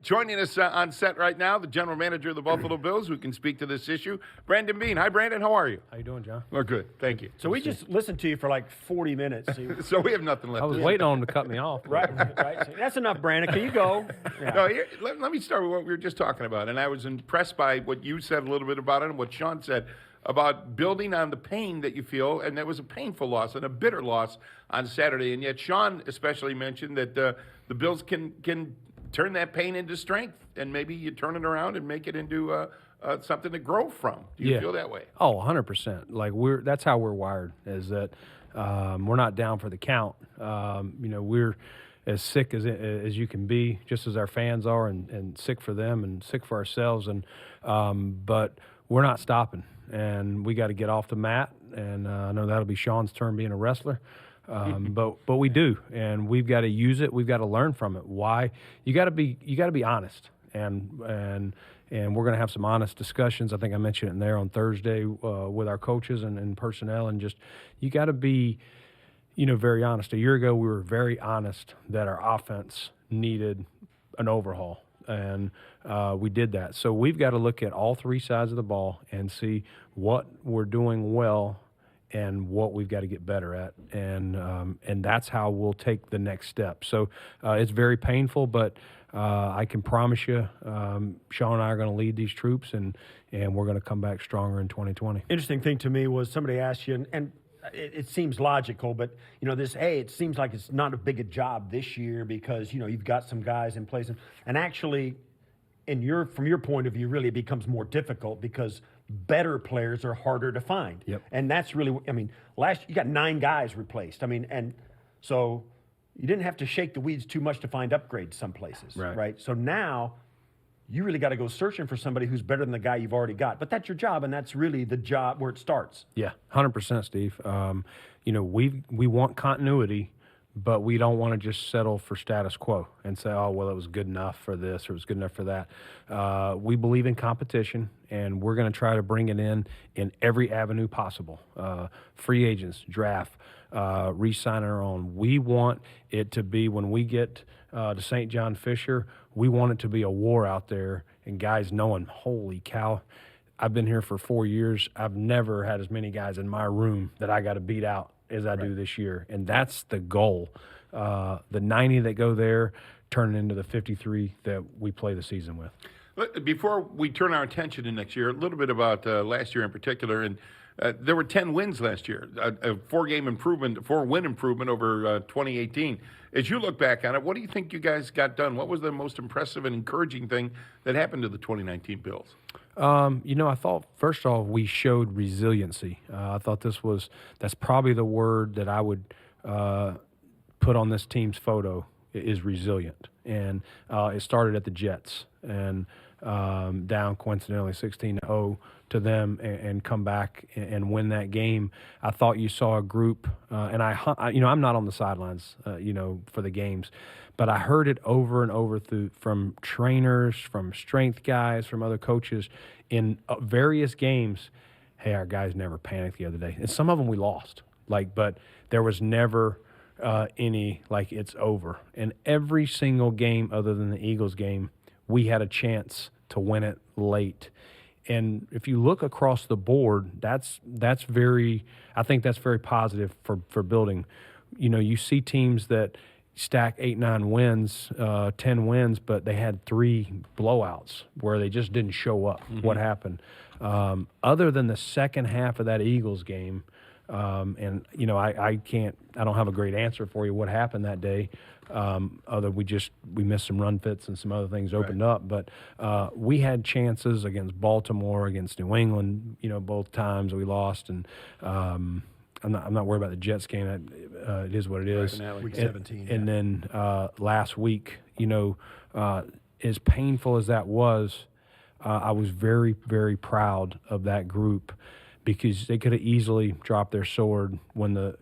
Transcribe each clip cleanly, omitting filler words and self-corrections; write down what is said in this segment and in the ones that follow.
Joining us on set right now, the general manager of the Buffalo Bills, who can speak to this issue, Brandon Beane. Hi, Brandon. How are you? How you doing, John? We're good. Thank you. So we just listened to you for like 40 minutes. So we have nothing left. I was waiting on him to cut me off. Right. So that's enough, Brandon. Can you go? Yeah. No, let me start with what we were just talking about. And I was impressed by what you said a little bit about it and what Sean said about building on the pain that you feel. And that was a painful loss and a bitter loss on Saturday. And yet Sean especially mentioned that the Bills can turn that pain into strength, and maybe you turn it around and make it into something to grow from. Do you feel that way? Oh, 100%. Like that's how we're wired. Is that we're not down for the count. We're as sick as you can be, just as our fans are, and sick for them and sick for ourselves. And but we're not stopping, and we got to get off the mat. And I know that'll be Sean's turn being a wrestler. But we do, and we've got to use it. We've got to learn from it. Why? You got to be honest, and we're going to have some honest discussions. I think I mentioned it in there on Thursday with our coaches and personnel, and just you got to be, very honest. A year ago, we were very honest that our offense needed an overhaul, and we did that. So we've got to look at all three sides of the ball and see what we're doing well and what we've got to get better at, and that's how we'll take the next step. So it's very painful, but I can promise you, Sean and I are going to lead these troops, and we're going to come back stronger in 2020. Interesting thing to me was somebody asked you, and it seems logical, but it seems like it's not as big a job this year because you've got some guys in place, and actually, from your point of view, really it becomes more difficult because better players are harder to find. Yep. And that's really, you got 9 guys replaced. And so you didn't have to shake the weeds too much to find upgrades some places. Right. So now you really got to go searching for somebody who's better than the guy you've already got. But that's your job, and that's really the job where it starts. Yeah, 100%, Steve. We want continuity, but we don't want to just settle for status quo and say, oh, well, it was good enough for this or it was good enough for that. We believe in competition, and we're going to try to bring it in every avenue possible. Free agents, draft, re-signing our own. We want it to be, when we get to St. John Fisher, we want it to be a war out there and guys knowing, holy cow, I've been here for 4 years. I've never had as many guys in my room that I got to beat out as I do this year. And that's the goal. The 90 that go there turn into the 53 that we play the season with. Before we turn our attention to next year, a little bit about last year in particular. And there were 10 wins last year, a 4-win improvement over 2018. As you look back on it, what do you think you guys got done? What was the most impressive and encouraging thing that happened to the 2019 Bills? I thought, first off, we showed resiliency. I thought that's probably the word that I would put on this team's photo is resilient. And it started at the Jets and down coincidentally 16-0 to them and come back and win that game. I thought you saw a group, and I'm not on the sidelines, for the games, but I heard it over and over from trainers, from strength guys, from other coaches in various games. Hey, our guys never panicked the other day, and some of them we lost. But there was never any it's over. And every single game other than the Eagles game, we had a chance to win it late. And if you look across the board, I think that's very positive for building. You see teams that stack 8, 9 wins, 10 wins, but they had 3 blowouts where they just didn't show up. Mm-hmm. What happened? Other than the second half of that Eagles game, I don't have a great answer for you what happened that day. We missed some run fits and some other things opened up, but we had chances against Baltimore, against New England. Both times we lost, and I'm not worried about the Jets game. It is what it is. Week 17. And then last week, as painful as that was, I was very, very proud of that group because they could have easily dropped their sword when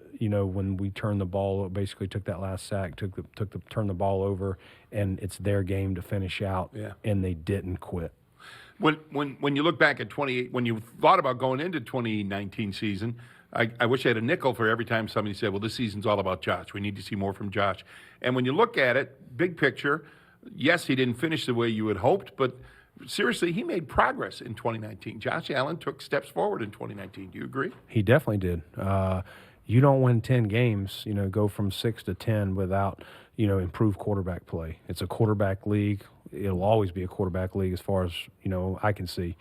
we turned the ball, basically took that last sack, turned the ball over, and it's their game to finish out, and they didn't quit. When you look back at when you thought about going into 2019 season, I wish I had a nickel for every time somebody said, well, this season's all about Josh. We need to see more from Josh. And when you look at it, big picture, yes, he didn't finish the way you had hoped, but seriously, he made progress in 2019. Josh Allen took steps forward in 2019. Do you agree? He definitely did. You don't win 10 games, go from 6 to 10 without, improved quarterback play. It's a quarterback league. It'll always be a quarterback league as far as, I can see.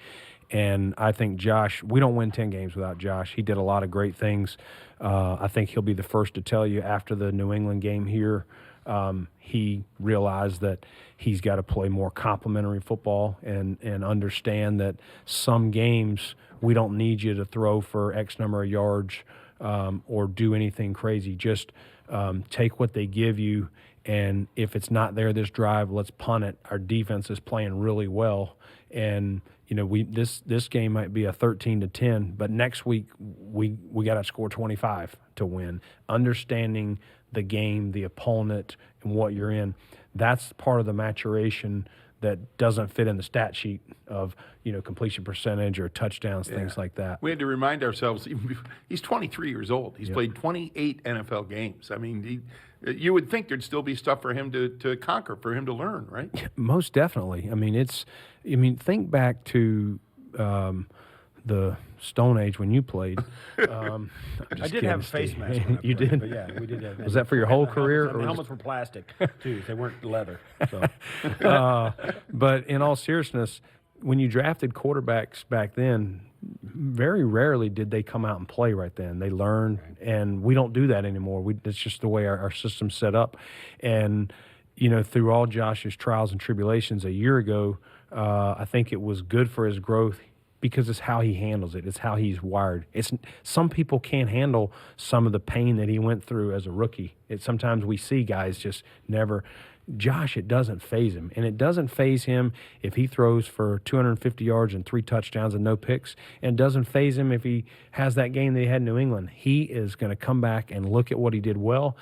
And I think Josh, we don't win 10 games without Josh. He did a lot of great things. I think he'll be the first to tell you after the New England game here, he realized that he's got to play more complementary football and understand that some games we don't need you to throw for X number of yards or do anything crazy. Just take what they give you, and if it's not there this drive, let's punt it. Our defense is playing really well, and this game might be a 13-10, but next week we got to score 25 to win. Understanding the game, the opponent, and what you're in, that's part of the maturation that doesn't fit in the stat sheet of completion percentage or touchdowns, things like that. We had to remind ourselves, he's 23 years old. He's played 28 NFL games. I mean, you would think there'd still be stuff for him to conquer, for him to learn, right? Yeah, most definitely. Think back to the Stone Age when you played. I did have a face mask when I You played, did? but yeah, we did have. Was that for your whole career? The helmets were plastic too; they weren't leather. So. But in all seriousness, when you drafted quarterbacks back then, very rarely did they come out and play right then. They learned, and we don't do that anymore. It's just the way our system's set up. And through all Josh's trials and tribulations a year ago, I think it was good for his growth. Because it's how he handles it. It's how he's wired. Some people can't handle some of the pain that he went through as a rookie. Sometimes we see guys just never. Josh, it doesn't faze him. And it doesn't faze him if he throws for 250 yards and 3 touchdowns and no picks. And it doesn't faze him if he has that game that he had in New England. He is going to come back and look at what he did well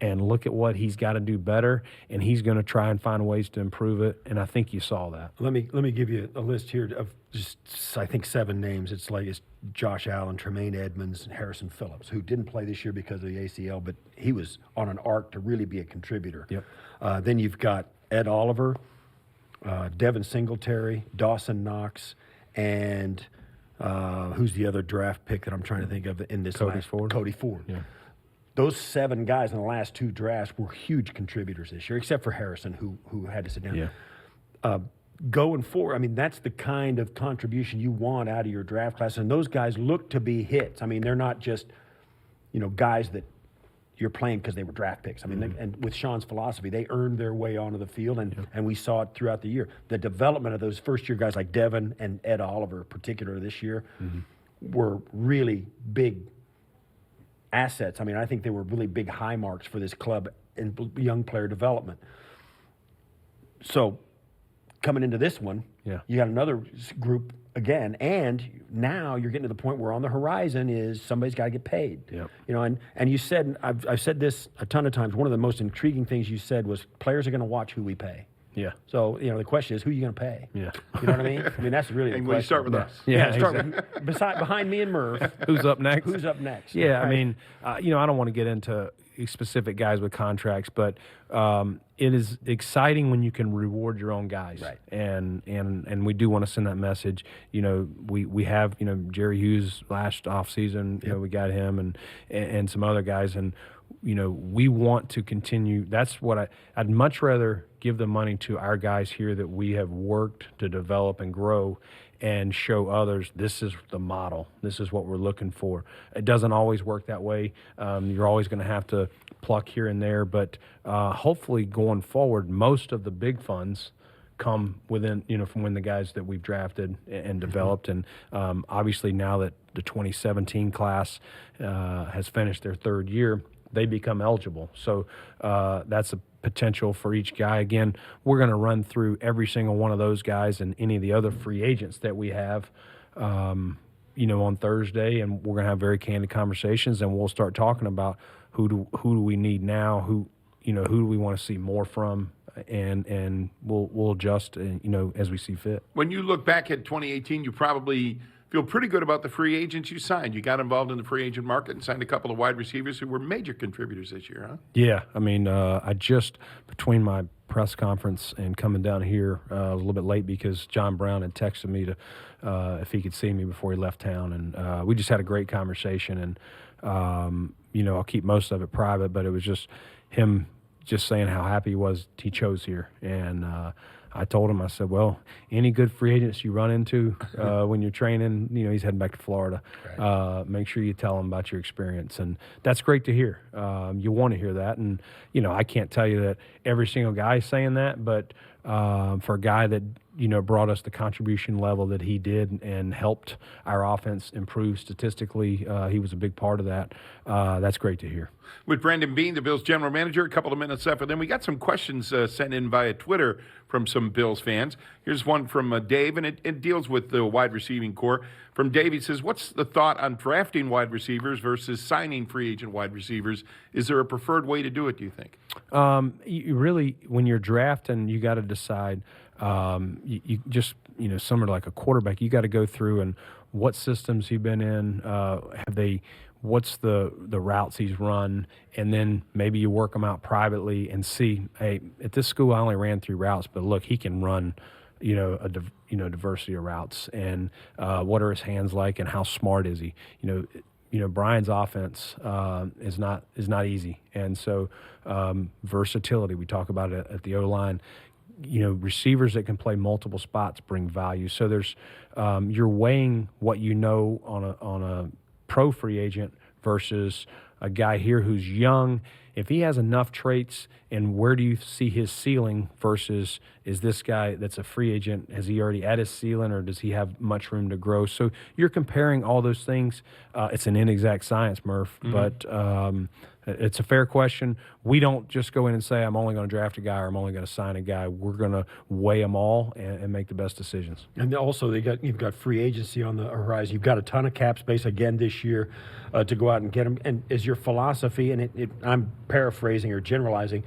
and look at what he's got to do better. And he's going to try and find ways to improve it. And I think you saw that. Let me give you a list here of just, I think, 7 names. It's Josh Allen, Tremaine Edmonds, and Harrison Phillips, who didn't play this year because of the ACL, but he was on an arc to really be a contributor. Yep. Then you've got Ed Oliver, Devin Singletary, Dawson Knox, and who's the other draft pick that I'm trying to think of in this Cody Ford. Cody Ford. Yeah. Those 7 guys in the last 2 drafts were huge contributors this year, except for Harrison, who had to sit down. Yeah. Going forward, that's the kind of contribution you want out of your draft class, and those guys look to be hits. They're not just, guys that you're playing because they were draft picks. And with Sean's philosophy, they earned their way onto the field, and we saw it throughout the year. The development of those first-year guys like Devin and Ed Oliver, in particular this year, were really big assets. I think they were really big high marks for this club in young player development. So coming into this one, you got another group again, and now you're getting to the point where on the horizon is somebody's got to get paid. Yep. And you said, I've said this a ton of times, one of the most intriguing things you said was players are going to watch who we pay. Yeah. So, the question is, who are you going to pay? Yeah. You know what I mean? That's really the And question. we start with us. Yeah, Start with, behind me and Murph. Who's up next? Who's up next? Yeah, Right. I don't want to get into specific guys with contracts, but it is exciting when you can reward your own guys. Right. And we do want to send that message. We have, Jerry Hughes last offseason, we got him and some other guys, and we want to continue. That's what I'd much rather give the money to our guys here that we have worked to develop and grow and show others this is the model. This is what we're looking for. It doesn't always work that way. You're always going to have to pluck here and there, but hopefully going forward, most of the big funds come within, from when the guys that we've drafted and developed. And obviously now that the 2017 class has finished their 3rd year, they become eligible. So that's a potential for each guy. Again, we're going to run through every single one of those guys and any of the other free agents that we have, on Thursday, and we're going to have very candid conversations, and we'll start talking about who do we need now, who do we want to see more from, and we'll adjust, as we see fit. When you look back at 2018, you probably feel pretty good about the free agents you signed. You got involved in the free agent market and signed a couple of wide receivers who were major contributors this year, huh? Yeah, I mean, I just, between my press conference and coming down here, I was a little bit late because John Brown had texted me to if he could see me before he left town, and we just had a great conversation. And I'll keep most of it private, but it was just him just saying how happy he was he chose here. And I told him, I said, well, any good free agents you run into when you're training, he's heading back to Florida. Right. Make sure you tell him about your experience. And that's great to hear. You want to hear that. And, I can't tell you that every single guy is saying that, but for a guy that, brought us the contribution level that he did and helped our offense improve statistically, he was a big part of that. That's great to hear. With Brandon Beane, the Bills general manager, a couple of minutes left. And then we got some questions sent in via Twitter from some Bills fans. Here's one from Dave, and it deals with the wide receiving core. From Dave, he says, what's the thought on drafting wide receivers versus signing free agent wide receivers? Is there a preferred way to do it, do you think? You really, when you're drafting, you got to decide. You just, similar to like a quarterback, you got to go through and what systems he's been in, what's the routes he's run, and then maybe you work them out privately and see, hey, at this school I only ran 3 routes, but look, he can run, diversity of routes, and what are his hands like, and how smart is he? Brian's offense is not easy, and so versatility. We talk about it at the O-line. Receivers that can play multiple spots bring value. So there's you're weighing what on a pro free agent versus a guy here who's young. If he has enough traits, and where do you see his ceiling versus is this guy that's a free agent, has he already at his ceiling, or does he have much room to grow? So you're comparing all those things. It's an inexact science, Murph, but it's a fair question. We don't just go in and say, I'm only going to draft a guy or I'm only going to sign a guy. We're going to weigh them all and make the best decisions. And also, you've got free agency on the horizon. You've got a ton of cap space again this year to go out and get them. And is your philosophy, and I'm paraphrasing or generalizing,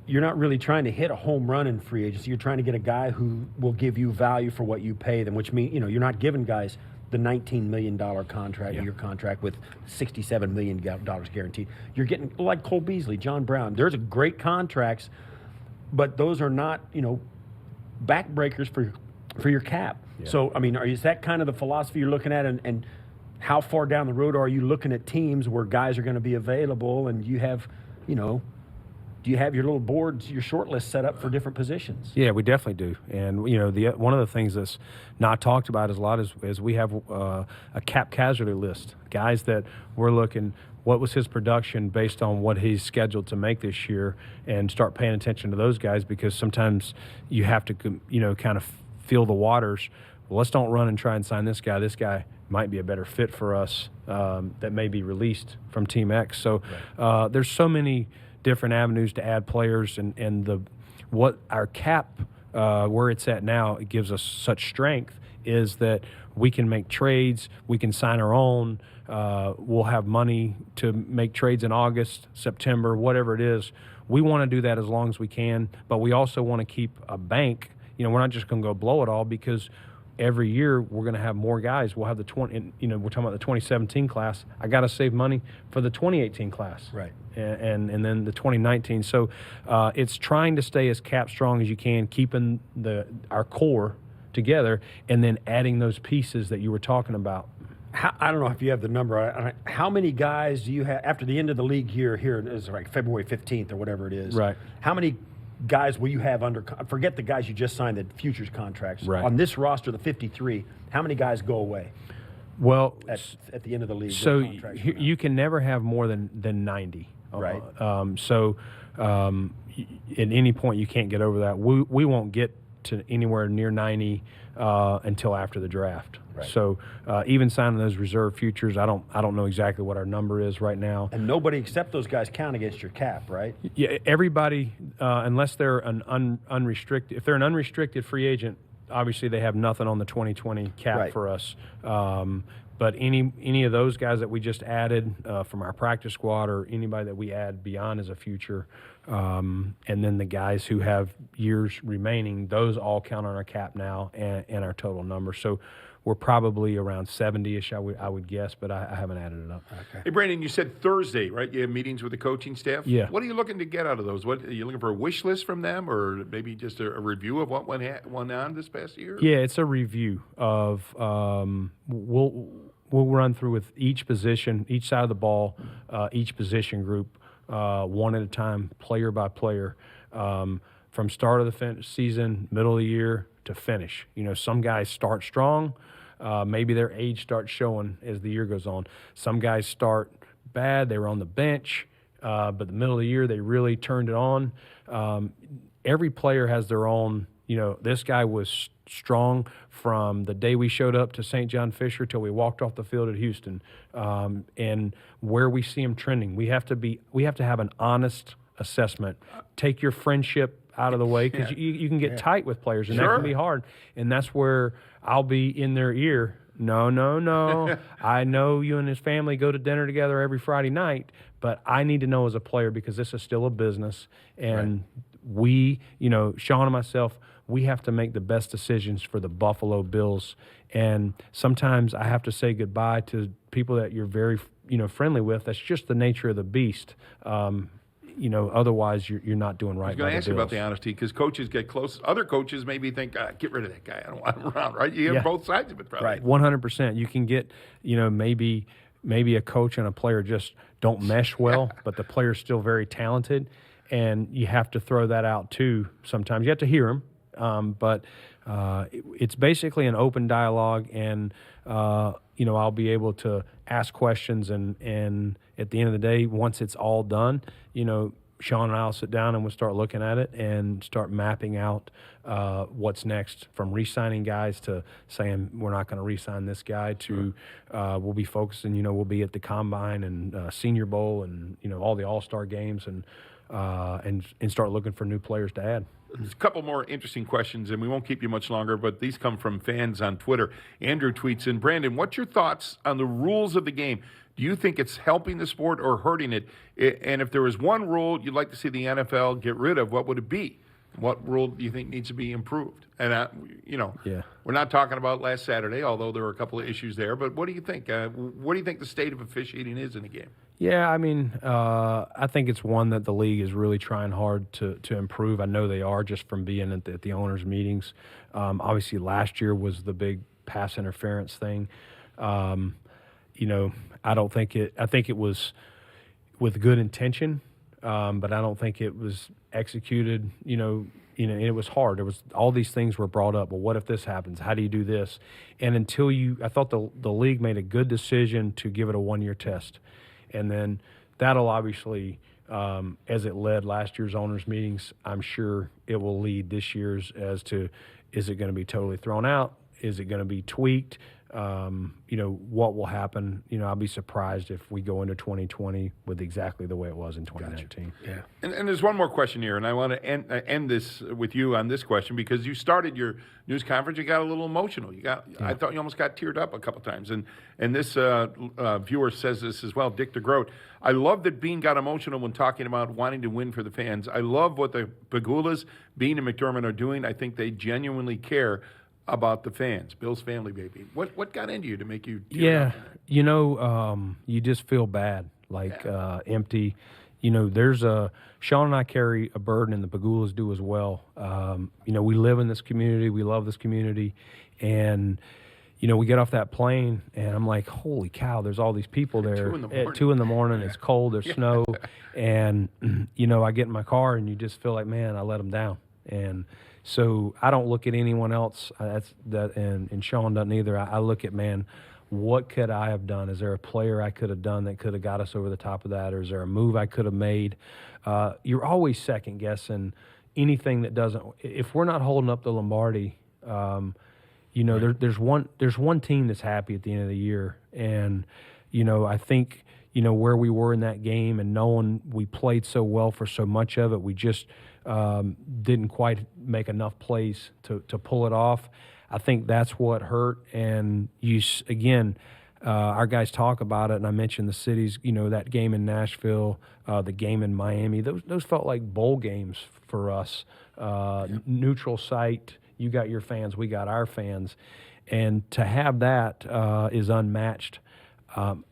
you're not really trying to hit a home run in free agency. You're trying to get a guy who will give you value for what you pay them, which means, you're not giving guys the $19 million contract, your contract with $67 million guaranteed. You're getting, like Cole Beasley, John Brown. There's great contracts, but those are not, backbreakers for your cap. Yeah. So, is that kind of the philosophy you're looking at? And how far down the road are you looking at teams where guys are going to be available, and you have, do you have your little boards, your short list set up for different positions? Yeah, we definitely do. And, one of the things that's not talked about as a lot is we have a cap casualty list, guys that we're looking, what was his production based on what he's scheduled to make this year, and start paying attention to those guys, because sometimes you have to, kind of feel the waters. Well, let's don't run and try and sign this guy. This guy might be a better fit for us that may be released from Team X. So there's so many different avenues to add players, and what our cap where it's at now, it gives us such strength is that we can make trades, we can sign our own, we'll have money to make trades in August, September, whatever it is. We want to do that as long as we can, but we also want to keep a bank. We're not just going to go blow it all, because every year we're going to have more guys. We'll have the we're talking about the 2017 class. I got to save money for the 2018 class. Right. And then the 2019. So it's trying to stay as cap strong as you can, keeping our core together, and then adding those pieces that you were talking about. I don't know if you have the number. How many guys do you have after the end of the league here is like February 15th or whatever it is? Right. How many guys will you have under, forget the guys you just signed the futures contracts. Right. On this roster, the 53, how many guys go away? Well, at the end of the league. So you can never have more than 90. Right. At any point you can't get over that. We won't get to anywhere near 90 until after the draft. Right. So even signing those reserve futures, I don't know exactly what our number is right now. And nobody except those guys count against your cap, right? Yeah, everybody, unless they're an unrestricted. If they're an unrestricted free agent, obviously they have nothing on the 2020 cap for us. But any of those guys that we just added from our practice squad, or anybody that we add beyond as a future, and then the guys who have years remaining, those all count on our cap now and our total number. So we're probably around 70-ish, I would guess, but I haven't added it up. Okay. Hey, Brandon, you said Thursday, right? You have meetings with the coaching staff? Yeah. What are you looking to get out of those? What are you looking for, a wish list from them, or maybe just a review of what went on this past year? Yeah, it's a review of we'll run through with each position, each side of the ball, each position group, one at a time, player by player, from start of the season, middle of the year to finish. You know, some guys start strong. Maybe their age starts showing as the year goes on. Some guys start bad. They were on the bench, but the middle of the year they really turned it on. Every player has their own. You know, this guy was strong from the day we showed up to St. John Fisher till we walked off the field at Houston, and where we see him trending. We have to have an honest assessment. Take your friendship out of the way, because you can get tight with players, and that can be hard. And that's where I'll be in their ear. No. I know you and his family go to dinner together every Friday night, but I need to know as a player, because this is still a business. And we, you know, Sean and myself, we have to make the best decisions for the Buffalo Bills. And sometimes I have to say goodbye to people that you're very, you know, friendly with. That's just the nature of the beast. You know, otherwise you're not doing right. I was going to ask you about the honesty, because coaches get close. Other coaches maybe think, get rid of that guy. I don't want him around, right? You have both sides of it, probably. Right, 100%. You can get, you know, maybe a coach and a player just don't mesh well, but the player's still very talented, and you have to throw that out too. Sometimes you have to hear them, but it's basically an open dialogue, and you know, I'll be able to ask questions, and at the end of the day, once it's all done, you know, Sean and I'll sit down and we'll start looking at it and start mapping out what's next, from re-signing guys to saying we're not going to re-sign this guy to we'll be focusing, you know, we'll be at the Combine and Senior Bowl and, you know, all the All-Star games, and start looking for new players to add. There's a couple more interesting questions, and we won't keep you much longer, but these come from fans on Twitter. Andrew tweets in, Brandon, what's your thoughts on the rules of the game? Do you think it's helping the sport or hurting it? And if there was one rule you'd like to see the NFL get rid of, what would it be? What rule do you think needs to be improved? And, you know, we're not talking about last Saturday, although there were a couple of issues there. But what do you think? What do you think the state of officiating is in the game? Yeah, I mean, I think it's one that the league is really trying hard to improve. I know they are, just from being at the owners' meetings. Obviously, last year was the big pass interference thing. You know, I think it was with good intention, but I don't think it was executed. You know, and it was hard. There was all these things were brought up. Well, what if this happens? How do you do this? And I thought the league made a good decision to give it a 1-year test. And then that'll obviously, as it led last year's owners' meetings, I'm sure it will lead this year's as to, is it going to be totally thrown out? Is it going to be tweaked? You know, what will happen? You know, I'll be surprised if we go into 2020 with exactly the way it was in 2019. Gotcha. Yeah. And there's one more question here, and I want to end this with you on this question, because you started your news conference, you got a little emotional. I thought you almost got teared up a couple times. And this viewer says this as well, Dick DeGroat. I love that Beane got emotional when talking about wanting to win for the fans. I love what the Pagulas, Beane, and McDermott are doing. I think they genuinely care about the fans, Bill's family, baby. What got into you to make you tear up? You know, you just feel bad, like empty. You know, Sean and I carry a burden, and the Pagulas do as well. You know, we live in this community, we love this community, and you know, we get off that plane, and I'm like, holy cow, there's all these people there at 2 in the morning. It's cold, there's snow, and you know, I get in my car, and you just feel like, man, I let them down. And so I don't look at anyone else. And Sean doesn't either. I look at, man, what could I have done? Is there a player I could have done that could have got us over the top of that? Or is there a move I could have made? You're always second guessing anything that doesn't. If we're not holding up the Lombardi, you know, there's one team that's happy at the end of the year, and you know, I think, you know, where we were in that game, and knowing we played so well for so much of it, we just didn't quite make enough plays to pull it off. I think that's what hurt. And our guys talk about it, and I mentioned the cities, you know, that game in Nashville, the game in Miami, those felt like bowl games for us. Neutral site, You got your fans, we got our fans. And to have that is unmatched.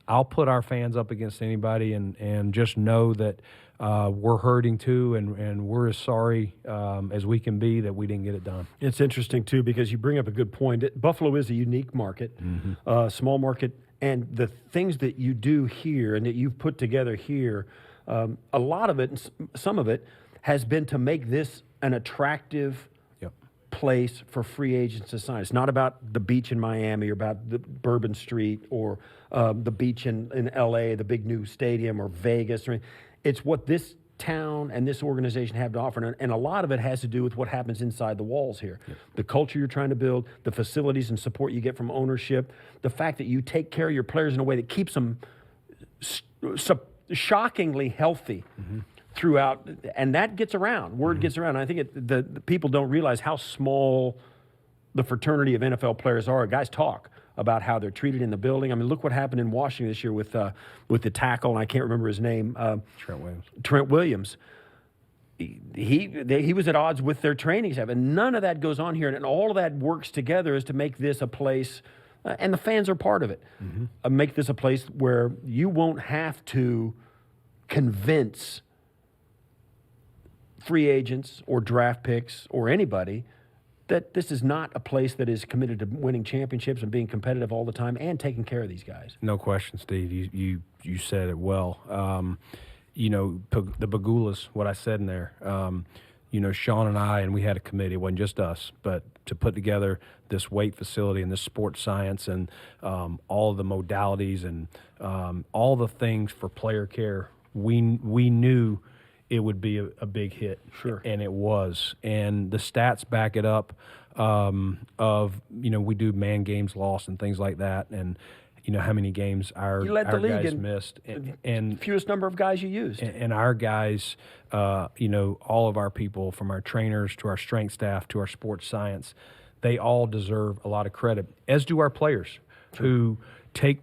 I'll put our fans up against anybody and just know that we're hurting too, and we're as sorry as we can be that we didn't get it done. It's interesting, too, because you bring up a good point. Buffalo is a unique market, small market, and the things that you do here and that you've put together here, a lot of it, some of it, has been to make this an attractive place for free agents to sign. It's not about the beach in Miami or about the Bourbon Street or the beach in L.A., the big new stadium, or Vegas. It's what this town and this organization have to offer, and a lot of it has to do with what happens inside the walls here. The culture you're trying to build, the facilities and support you get from ownership, the fact that you take care of your players in a way that keeps them shockingly healthy throughout, and that gets around. Word gets around. I think the people don't realize how small the fraternity of NFL players are. Guys talk about how they're treated in the building. I mean, look what happened in Washington this year with the tackle, and I can't remember his name. Trent Williams. He was at odds with their training staff, and none of that goes on here, and all of that works together is to make this a place, and the fans are part of it, make this a place where you won't have to convince free agents or draft picks or anybody that this is not a place that is committed to winning championships and being competitive all the time and taking care of these guys. No question, Steve. You said it well. The Bagulas, what I said in there, Sean and I, and we had a committee, it wasn't just us, but to put together this weight facility and this sports science and all of the modalities and all the things for player care, we knew it would be a big hit. Sure. And it was. And the stats back it up we do man games lost and things like that. And, how many games our guys missed. And fewest number of guys you used. And our guys, all of our people, from our trainers to our strength staff to our sports science, they all deserve a lot of credit, as do our players who take,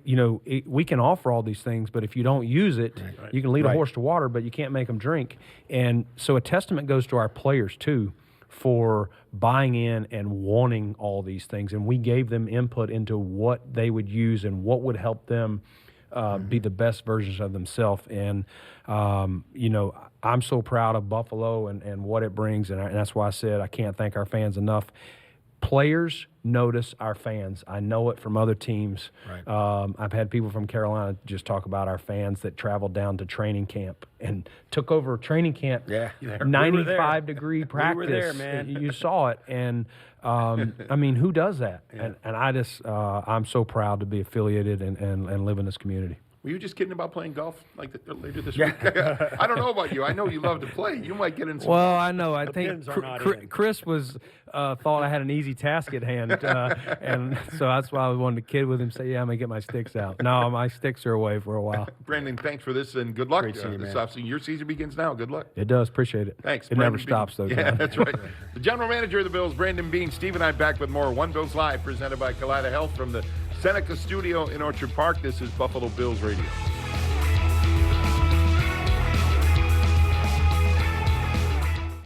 we can offer all these things, but if you don't use it, you can lead a horse to water, but you can't make them drink. And so a testament goes to our players too for buying in and wanting all these things. And we gave them input into what they would use and what would help them be the best versions of themselves. And, I'm so proud of Buffalo and what it brings. And that's why I said I can't thank our fans enough. Players notice our fans. I know it from other teams. Right. I've had people from Carolina just talk about our fans that traveled down to training camp and took over training camp. 95-degree practice. We were there, man. You saw it. And, who does that? Yeah. And I just, I'm so proud to be affiliated and live in this community. Were you just kidding about playing golf later this week? I don't know about you. I know you love to play. You might get in some. Well, I know. I think pins are not in. Chris was thought I had an easy task at hand, and so that's why I wanted to kid with him. Say, I'm gonna get my sticks out. No, my sticks are away for a while. Brandon, thanks for this and good luck Great seeing you, this man. offseason. Your season begins now. Good luck. It does. Appreciate it. Thanks. It Brandon never stops, though. Yeah, John. that's right. The general manager of the Bills, Brandon Beane. Steve and I back with more One Bills Live, presented by Kaleida Health from the Seneca Studio in Orchard Park. This is Buffalo Bills Radio.